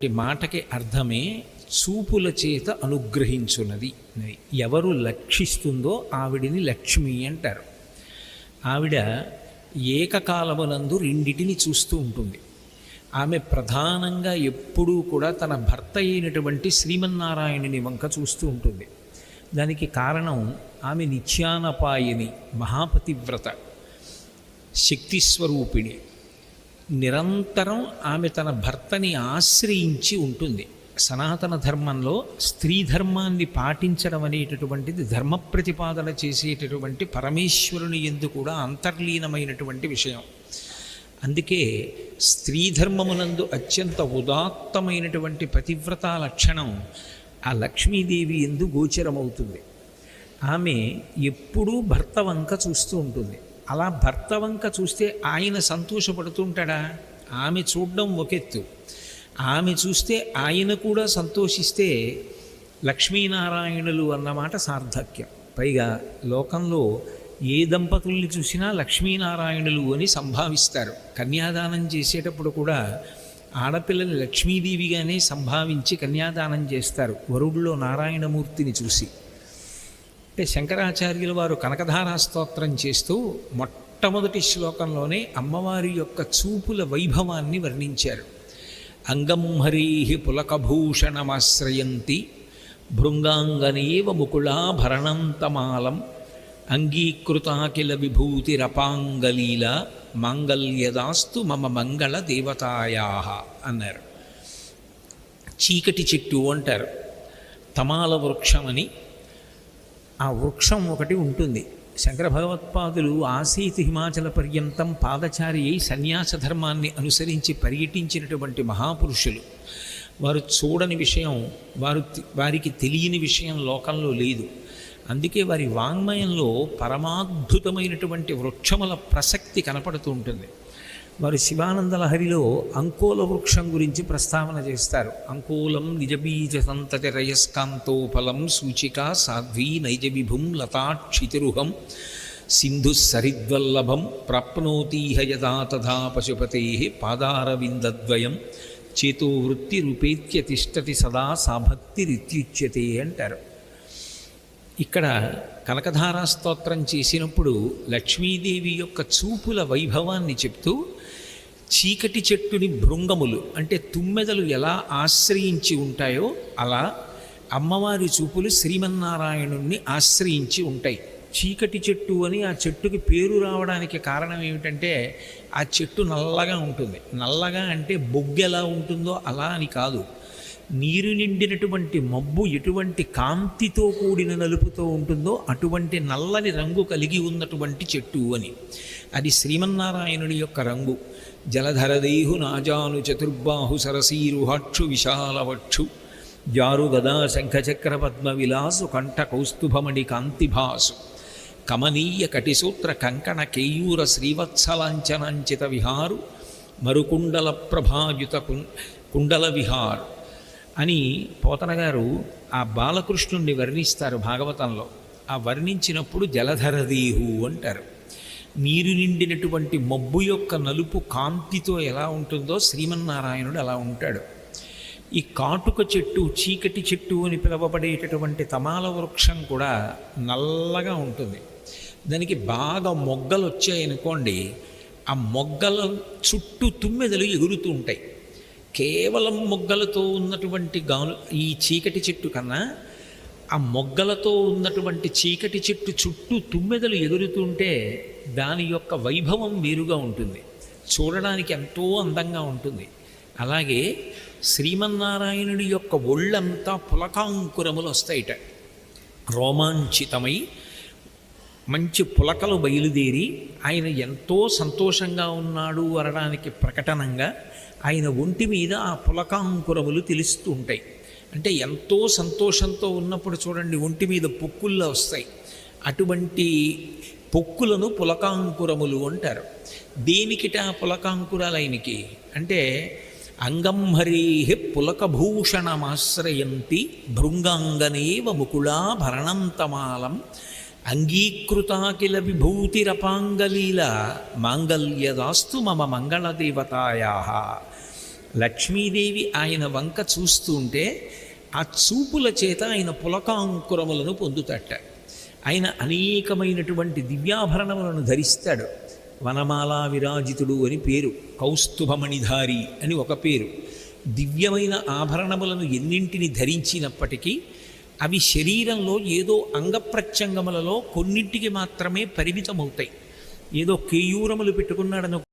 ఈ మాటకి అర్థమే చూపుల చేత అనుగ్రహించున్నది. ఎవరు లక్షిస్తుందో ఆవిడిని లక్ష్మి అంటారు. ఆవిడ ఏకకాలమునందు రెండిటిని చూస్తూ ఉంటుంది. ఆమె ప్రధానంగా ఎప్పుడూ కూడా తన భర్త అయినటువంటి శ్రీమన్నారాయణుని వంక చూస్తూ ఉంటుంది. దానికి కారణం ఆమె నిత్యానపాయిని, మహాపతివ్రత, శక్తిస్వరూపిణి. నిరంతరం ఆమె తన భర్తని ఆశ్రయించి ఉంటుంది. సనాతన ధర్మంలో స్త్రీ ధర్మాన్ని పాటించడం అనేటటువంటిది ధర్మ ప్రతిపాదన చేసేటటువంటి పరమేశ్వరుని యందు కూడా అంతర్లీనమైనటువంటి విషయం. అందుకే స్త్రీ ధర్మమునందు అత్యంత ఉదాత్తమైనటువంటి పతివ్రత లక్షణం ఆ లక్ష్మీదేవి యందు గోచరమవుతుంది. ఆమె ఎప్పుడూ భర్త వంక చూస్తూ ఉంటుంది. అలా భర్త వంక చూస్తే ఆయన సంతోషపడుతూ ఉంటాడా? ఆమె చూడడం ఒకెత్తు, ఆమె చూస్తే ఆయన కూడా సంతోషిస్తే లక్ష్మీనారాయణులు అన్నమాట సార్థక్యం. పైగా లోకంలో ఏ దంపతుల్ని చూసినా లక్ష్మీనారాయణులు అని సంభావిస్తారు. కన్యాదానం చేసేటప్పుడు కూడా ఆడపిల్లని లక్ష్మీదేవిగానే సంభావించి కన్యాదానం చేస్తారు, వరుడిలో నారాయణమూర్తిని చూసి. అంటే శంకరాచార్యుల వారు కనకధారా స్తోత్రం చేస్తూ మొట్టమొదటి శ్లోకంలోనే అమ్మవారి యొక్క చూపుల వైభవాన్ని వర్ణించారు. అంగం హరీహి పులకభూషణమాశ్రయంతి భృంగాంగనేవ ముకుళాభరణంతమాలం అంగీకృతాకిల విభూతిరపాంగలీల మాంగల్యదాస్తు మమ మంగళ దేవతాయా అన్నారు. చీకటి చెట్టు అంటారు. తమాల వృక్షమని ఆ వృక్షం ఒకటి ఉంటుంది. శంకర భగవత్పాదులు ఆసీతి హిమాచల పర్యంతం పాదచారి అయి సన్యాస ధర్మాన్ని అనుసరించి పర్యటించినటువంటి మహాపురుషులు. వారు చూడని విషయం, వారికి తెలియని విషయం లోకంలో లేదు. అందుకే వారి వాంగ్మయంలో పరమాద్భుతమైనటువంటి వృక్షముల ప్రసక్తి కనపడుతూ ఉంటుంది. వారు శివానంద లహరిలో అంకోల వృక్షం గురించి ప్రస్తావన చేస్తారు. అంకోలం నిజబీజ సంతతి రయస్కాంతోఫలం సూచికా సాధ్వీ నైజ విభుం లతాక్షితిరుహం సింధు సరిద్వల్లభం ప్రాప్నోతీహ యదా తథా పశుపతే పాదారవిందద్వయం చేతో వృత్తి రూపేత్య తిష్టతి సదా సాభక్తిరిత్యుచ్యతే అంటారు. ఇక్కడ కనకధారా స్తోత్రం చేసినప్పుడు లక్ష్మీదేవి యొక్క చూపుల వైభవాన్ని చెప్తూ చీకటి చెట్టుని భృంగములు అంటే తుమ్మెదలు ఎలా ఆశ్రయించి ఉంటాయో అలా అమ్మవారి చూపులు శ్రీమన్నారాయణుణ్ణి ఆశ్రయించి ఉంటాయి. చీకటి చెట్టు అని ఆ చెట్టుకి పేరు రావడానికి కారణం ఏమిటంటే ఆ చెట్టు నల్లగా ఉంటుంది. నల్లగా అంటే బొగ్గు ఎలా ఉంటుందో అలా అని కాదు, నీరు నిండినటువంటి మబ్బు ఎటువంటి కాంతితో కూడిన నలుపుతో ఉంటుందో అటువంటి నల్లని రంగు కలిగి ఉన్నటువంటి చెట్టు అని. అది శ్రీమన్నారాయణుని యొక్క రంగు. జలధరదేహు నాజాను చతుర్బాహు సరసీరుహాక్షు విశాలవక్షు జారు గదా శంఖచక్ర పద్మ విలాసు కంఠ కౌస్తుభమణి కాంతిభాసు కమనీయ కటిసూత్ర కంకణ కేయూర శ్రీవత్సలాంఛనాంచిత విహారు మరుకుండల ప్రభాయుత కుండల విహారు అని పోతన గారు ఆ బాలకృష్ణుణ్ణి వర్ణిస్తారు భాగవతంలో. ఆ వర్ణించినప్పుడు జలధరదేహు అంటారు. నీరు నిండినటువంటి మబ్బు యొక్క నలుపు కాంతితో ఎలా ఉంటుందో శ్రీమన్నారాయణుడు అలా ఉంటాడు. ఈ కాటుక చెట్టు, చీకటి చెట్టు అని పిలువబడేటటువంటి తమాల వృక్షం కూడా నల్లగా ఉంటుంది. దానికి బాగా మొగ్గలు వచ్చాయనుకోండి, ఆ మొగ్గల చుట్టూ తుమ్మెదలు ఎగురుతూ ఉంటాయి. కేవలం మొగ్గలతో ఉన్నటువంటి ఈ చీకటి చెట్టు కన్నా ఆ మొగ్గలతో ఉన్నటువంటి చీకటి చెట్టు చుట్టూ తుమ్మెదలు ఎగురుతుంటే దాని యొక్క వైభవం వేరుగా ఉంటుంది, చూడడానికి ఎంతో అందంగా ఉంటుంది. అలాగే శ్రీమన్నారాయణుడి యొక్క ఒళ్ళంతా పులకాంకురములు వస్తాయిట. రోమాంచితమై మంచి పులకలు బయలుదేరి ఆయన ఎంతో సంతోషంగా ఉన్నాడు అనడానికి ప్రకటనంగా ఆయన ఒంటి మీద ఆ పులకాంకురములు తెలుస్తూ ఉంటాయి. అంటే ఎంతో సంతోషంతో ఉన్నప్పుడు చూడండి ఒంటి మీద పొక్కుల్లా వస్తాయి. అటువంటి పొక్కులను పులకాంకురములు అంటారు. దేనికిట పులకాంకురాలు ఆయనకి అంటే అంగం హరేహి పులకభూషణమాశ్రయంతి భృంగాంగనేవ ముకుళాభరణంతమాలం అంగీకృతాకిల విభూతిరపాంగలీల మాంగల్యదాస్తు మమ మంగళదేవతాయా లక్ష్మీదేవి ఆయన వంక చూస్తూ ఉంటే ఆ చూపుల చేత ఆయన పులకాంకురములను పొందుతట. ఆయన అనేకమైనటువంటి దివ్యాభరణములను ధరిస్తాడు. వనమాలా విరాజితుడు అని పేరు, కౌస్తుభమణిధారి అని ఒక పేరు. దివ్యమైన ఆభరణములను ఎన్నింటిని ధరించినప్పటికీ అవి శరీరంలో ఏదో అంగప్రత్యంగములలో కొన్నింటికి మాత్రమే పరిమితమవుతాయి. ఏదో కేయూరములు పెట్టుకున్నాడని